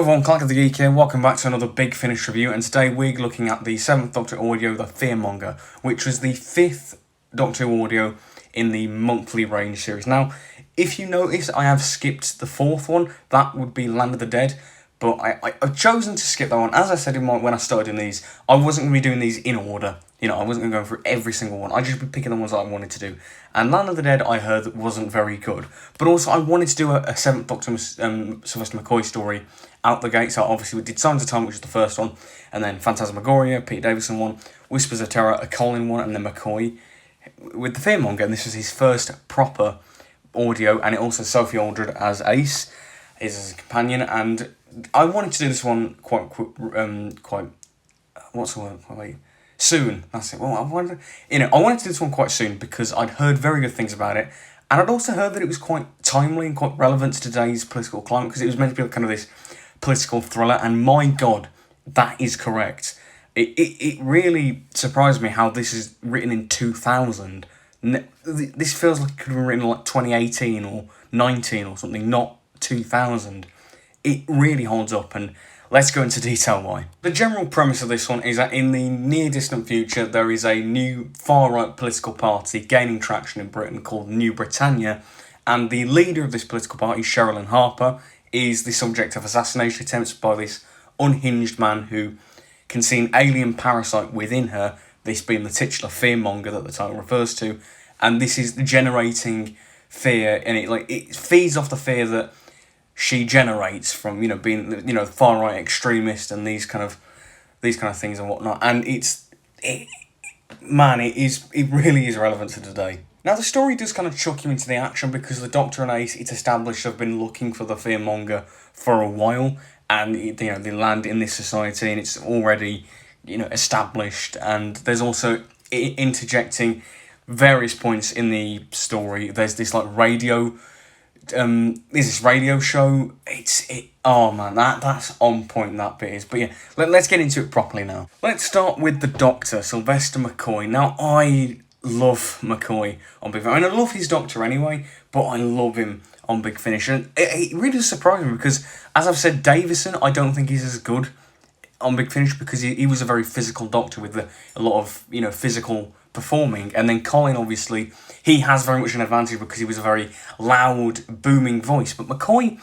everyone, Clark of the Geek here, welcome back to another Big Finish review, and today we're looking at the 7th Doctor audio, the Fearmonger, which was the 5th Doctor audio in the monthly range series. Now, if you notice, I have skipped the 4th one, that would be Land of the Dead, but I've chosen to skip that one. As I said when I started doing these, I wasn't going to be doing these in order. You know, I wasn't going to go through every single one. I'd just be picking the ones that I wanted to do. And Land of the Dead, I heard, wasn't very good. But also, I wanted to do a 7th Doctor Sylvester McCoy story out the gate. So obviously, we did Signs of Time, which was the first one. And then Phantasmagoria, Peter Davison one. Whispers of Terror, a Colin one. And then McCoy with the Fearmonger. And this was his first proper audio. And it also Sophie Aldred as Ace, as a companion. And I wanted to do this one quite what's the word? Wait. Soon, that's it. Well, I wanted to do this one quite soon because I'd heard very good things about it, and I'd also heard that it was quite timely and quite relevant to today's political climate because it was meant to be kind of this political thriller, and my God, that is correct. It really surprised me how this is written in 2000. This feels like it could have been written in like 2018 or 19 or something, not 2000. It really holds up, and let's go into detail why. The general premise of this one is that in the near-distant future, there is a new far-right political party gaining traction in Britain called New Britannia, and the leader of this political party, Sharon Harper, is the subject of assassination attempts by this unhinged man who can see an alien parasite within her, this being the titular Fearmonger that the title refers to, and this is generating fear, and it feeds off the fear that she generates from, being, far right extremist and these kind of things and whatnot. And it really is relevant to today. Now, the story does kind of chuck you into the action because the Doctor and Ace, it's established, have been looking for the Fearmonger for a while, and they land in this society and it's already established. And there's also interjecting various points in the story. There's this radio. There's this radio show. Oh man, that's on point, that bit is. But yeah, let's get into it properly now. Let's start with the Doctor, Sylvester McCoy. Now, I love McCoy on Big Finish. I love his Doctor anyway, but I love him on Big Finish. And it really does surprise me because, as I've said, Davison, I don't think he's as good on Big Finish because he was a very physical Doctor with a lot of, physical performing. And then Colin, obviously, he has very much an advantage because he was a very loud, booming voice. But McCoy,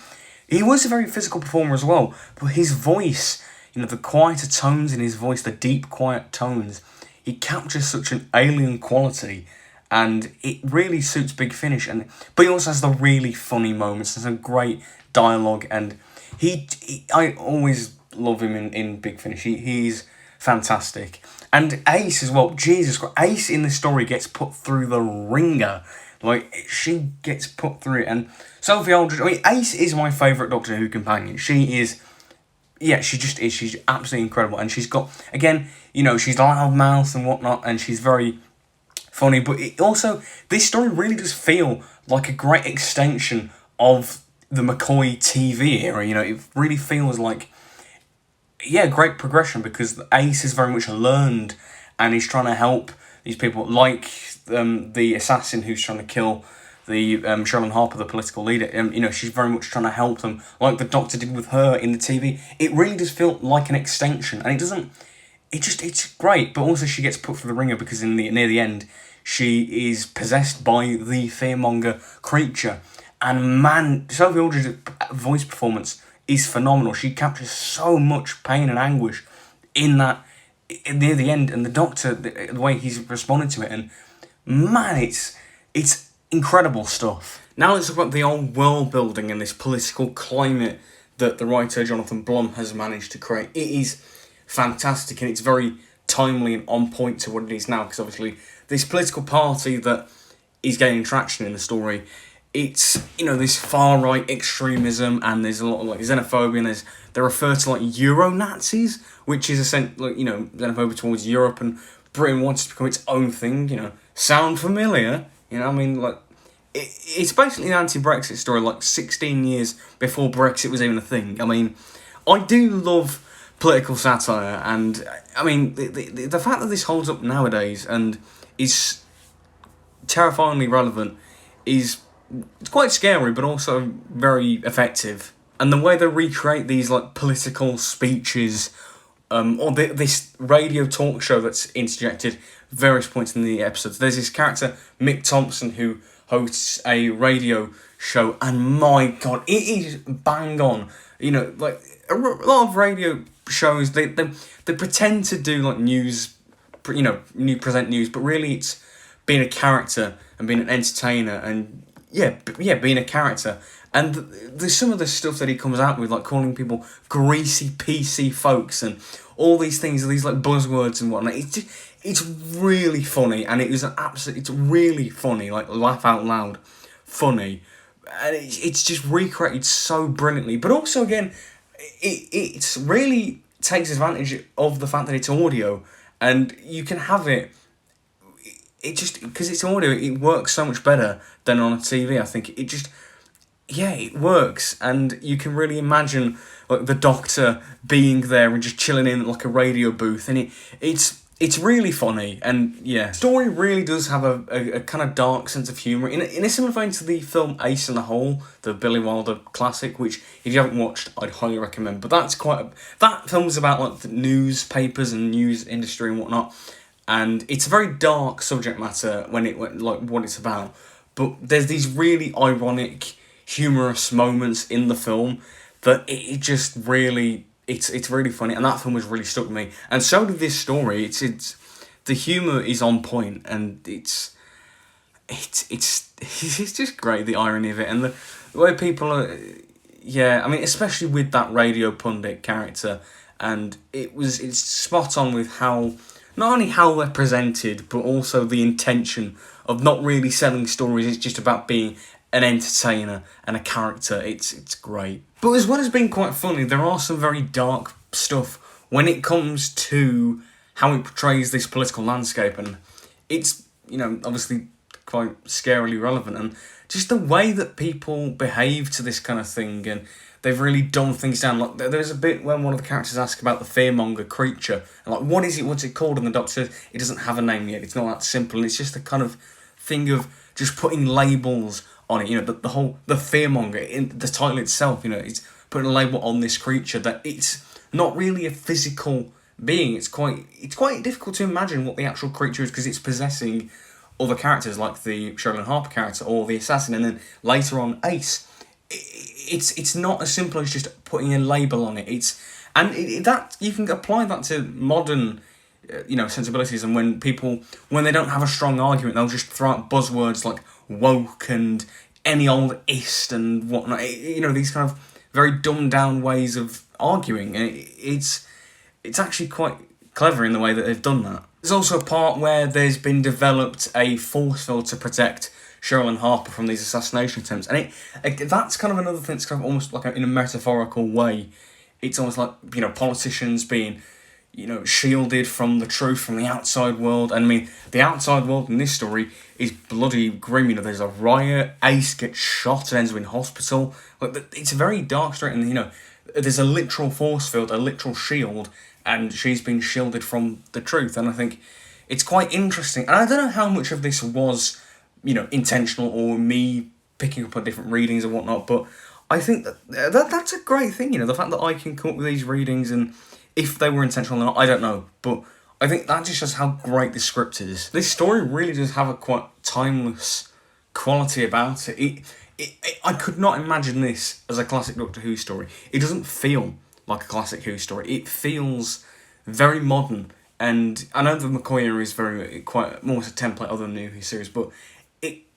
he was a very physical performer as well. But his voice, the quieter tones in his voice, the deep, quiet tones, he captures such an alien quality. And it really suits Big Finish. But he also has the really funny moments. There's some great dialogue. And I always love him in Big Finish. He's fantastic. And Ace as well, Jesus Christ, Ace in the story gets put through the ringer. She gets put through it. And Sophie Aldred, Ace is my favourite Doctor Who companion. She is, she just is. She's absolutely incredible. And she's got, again, she's loudmouth and whatnot, and she's very funny. But this story really does feel like a great extension of the McCoy TV era. It really feels like, great progression because Ace is very much learned and he's trying to help these people, like the assassin who's trying to kill the Sharon Harper, the political leader. She's very much trying to help them, like the Doctor did with her in the TV. It really does feel like an extension, and it's great. But also she gets put through the ringer because near the end, she is possessed by the Fearmonger creature, and man, Sophie Aldred's voice performance is phenomenal. She captures so much pain and anguish in that near the end, and the Doctor, the way he's responded to it, and man, it's incredible stuff. Now let's talk about the old world building and this political climate that the writer Jonathan Blum has managed to create. It is fantastic, and it's very timely and on point to what it is now, because obviously this political party that is gaining traction in the story, it's, this far-right extremism, and there's a lot of, xenophobia, and they refer to, Euro-Nazis, which is essentially, xenophobia towards Europe, and Britain wants to become its own thing, sound familiar? It's basically an anti-Brexit story, 16 years before Brexit was even a thing. I do love political satire, and, the fact that this holds up nowadays and is terrifyingly relevant is... It's quite scary, but also very effective. And the way they recreate these like political speeches, or this radio talk show that's interjected various points in the episodes. There's this character Mick Thompson who hosts a radio show, and my god, it is bang on. You know, like a lot of radio shows, they pretend to do like news, you know, present news, but really it's being a character and being an entertainer, and being a character. And there's some of the stuff that he comes out with, like calling people greasy PC folks and all these things, these like buzzwords and whatnot. It's really funny, and it's really funny, like laugh out loud funny. And it's just recreated so brilliantly. But also, again, it's really takes advantage of the fact that it's audio, and you can have it. It just, because it's audio, it works so much better than on a TV. I think it just, it works, and you can really imagine like the Doctor being there and just chilling in like a radio booth, and it's really funny. And the story really does have a kind of dark sense of humour in a similar vein to the film Ace in the Hole, the Billy Wilder classic, which if you haven't watched, I'd highly recommend. But that film's about like the newspapers and news industry and whatnot, and it's a very dark subject matter when like what it's about. But there's these really ironic, humorous moments in the film that it just really, it's really funny, and that film has really stuck with me, and so did this story. It's the humour is on point, and it's just great, the irony of it, and the way people are, I mean, especially with that radio pundit character, and it's spot on with how, not only how they're presented, but also the intention of not really selling stories. It's just about being an entertainer and a character. It's great. But as well as being quite funny, there are some very dark stuff when it comes to how it portrays this political landscape, and it's, you know, obviously quite scarily relevant, and just the way that people behave to this kind of thing, and they've really dumbed things down. Like there's a bit when one of the characters asks about the Fearmonger creature, and like, what's it called? And the Doctor says it doesn't have a name yet. It's not that simple. And it's just a kind of thing of just putting labels on it. You know, the Fearmonger in the title itself. You know, it's putting a label on this creature that it's not really a physical being. It's quite difficult to imagine what the actual creature is, because it's possessing other characters like the Sharon Harper character or the assassin, and then later on Ace. It's not as simple as just putting a label on it. That you can apply that to modern, sensibilities, and when they don't have a strong argument, they'll just throw out buzzwords like woke and any old ist and whatnot. These kind of very dumbed down ways of arguing. It's actually quite clever in the way that they've done that. There's also a part where there's been developed a force field to protect Sharon Harper from these assassination attempts, and that's kind of another thing that's kind of almost like in a metaphorical way. It's almost like, politicians being, shielded from the truth from the outside world. And I mean, the outside world in this story is bloody grim. There's a riot, Ace gets shot and ends up in hospital. It's a very dark story, and there's a literal force field, a literal shield, and she's been shielded from the truth. And I think it's quite interesting. And I don't know how much of this was, intentional or me picking up on different readings and whatnot, but I think that's a great thing, the fact that I can come up with these readings, and if they were intentional or not, I don't know, but I think that just shows how great this script is. This story really does have a quite timeless quality about it. I could not imagine this as a classic Doctor Who story. It doesn't feel like a classic Who story. It feels very modern, and I know the McCoy era is quite more a template of the New Who series, but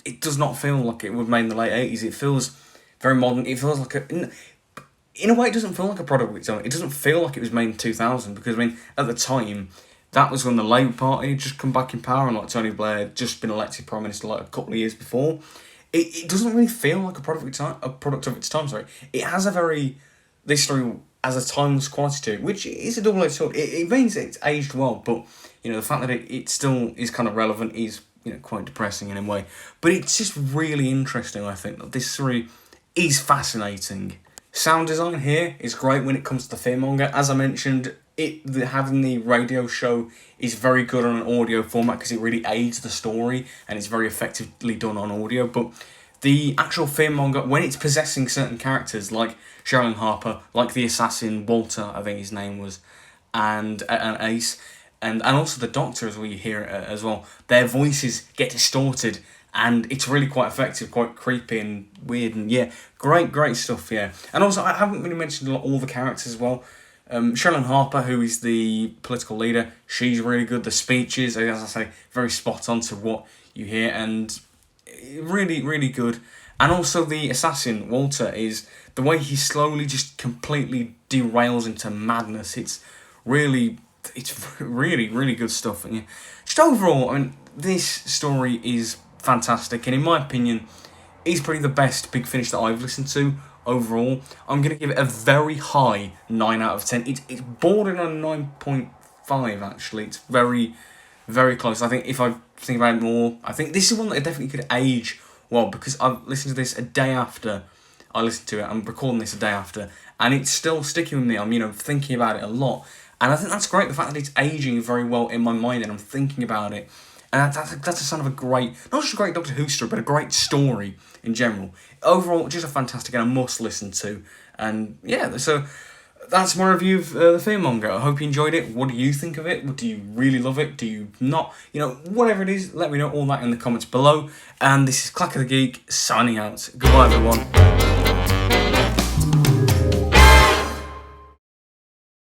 it does not feel like it was made in the late 80s. It feels very modern. It feels like in a way, it doesn't feel like a product of its own. It doesn't feel like it was made in 2000, because, I mean, at the time, that was when the Labour Party had just come back in power, and like Tony Blair had just been elected Prime Minister like a couple of years before. It doesn't really feel like a product of its time. Sorry, it has this story has a timeless quality to it, which is a double-edged sword. It means it's aged well, but the fact that it still is kind of relevant is quite depressing in a way. But it's just really interesting. I think that this story is fascinating. Sound design here is great when it comes to the Fearmonger. As I mentioned, having the radio show is very good on an audio format, because it really aids the story and it's very effectively done on audio. But the actual Fearmonger, when it's possessing certain characters, like Sharon Harper, like the assassin Walter, I think his name was, and Ace, and also the Doctor, as we hear it as well, their voices get distorted, and it's really quite effective, quite creepy and weird, and yeah, great stuff, yeah. And also, I haven't really mentioned all the characters as well. Sharon Harper, who is the political leader, she's really good. The speeches, as I say, very spot on to what you hear, and really good. And also the assassin Walter, is the way he slowly just completely derails into madness. It's really good stuff. And yeah, just overall, I mean, this story is fantastic, and in my opinion, is probably the best Big Finish that I've listened to. Overall, I'm going to give it a very high 9 out of 10. It's bordering on 9.5, actually. It's very close. I think if I think about it more, I think this is one that definitely could age well, because I've listened to this a day after I listened to it. I'm recording this a day after, and it's still sticking with me. I'm, thinking about it a lot. And I think that's great, the fact that it's aging very well in my mind and I'm thinking about it. And that's a sign of a great, not just a great Doctor Who story, but a great story in general. Overall, just a fantastic and a must listen to. And yeah, so that's my review of the Fearmonger. I hope you enjoyed it. What do you think of it? Do you really love it? Do you not? Whatever it is, let me know all that in the comments below. And this is Clack of the Geek signing out. Goodbye, everyone.